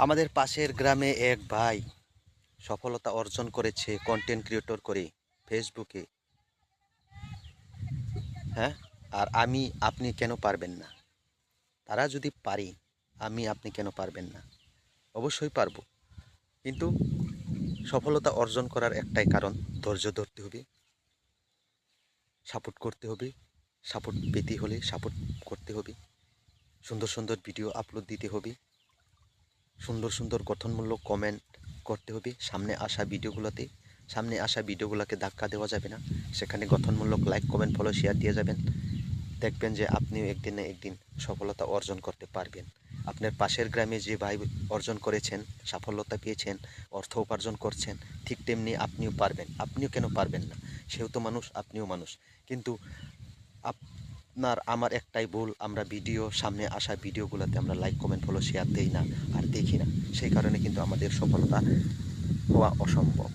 আমাদের পাশের গ্রামে এক ভাই সফলতা অর্জন করেছে কন্টেন্ট ক্রিয়েটর করে ফেসবুকে। হ্যাঁ, আর আমি আপনি কেন পারবেন না? তারা যদি পারি, আমি আপনি কেন পারবেন না? অবশ্যই পারবো, কিন্তু সফলতা অর্জন করার একটাই কারণ, ধৈর্য ধরতে হবে, সাপোর্ট করতে হবে। সাপোর্ট পেতে হলে সাপোর্ট করতে হবে, সুন্দর সুন্দর ভিডিও আপলোড দিতে হবে, সুন্দর সুন্দর গঠনমূলক কমেন্ট করতে হবে। সামনে আসা ভিডিওগুলোকে ধাক্কা দেওয়া যাবে না, সেখানে গঠনমূলক লাইক কমেন্ট ফলো শেয়ার দিয়ে যাবেন। দেখবেন যে আপনিও একদিন না একদিন সফলতা অর্জন করতে পারবেন। আপনার পাশের গ্রামে যে ভাই অর্জন করেছেন, সাফল্যতা পেয়েছেন, অর্থ উপার্জন করছেন, ঠিক তেমনি আপনিও পারবেন। আপনিও কেন পারবেন না? সেও তো মানুষ, আপনিও মানুষ। কিন্তু আপনার আমার একটাই ভুল, আমরা সামনে আসা ভিডিওগুলোতে আমরা লাইক কমেন্ট ফলো শেয়ার দেই না আর দেখি না। সেই কারণে কিন্তু আমাদের সফলতা হওয়া অসম্ভব।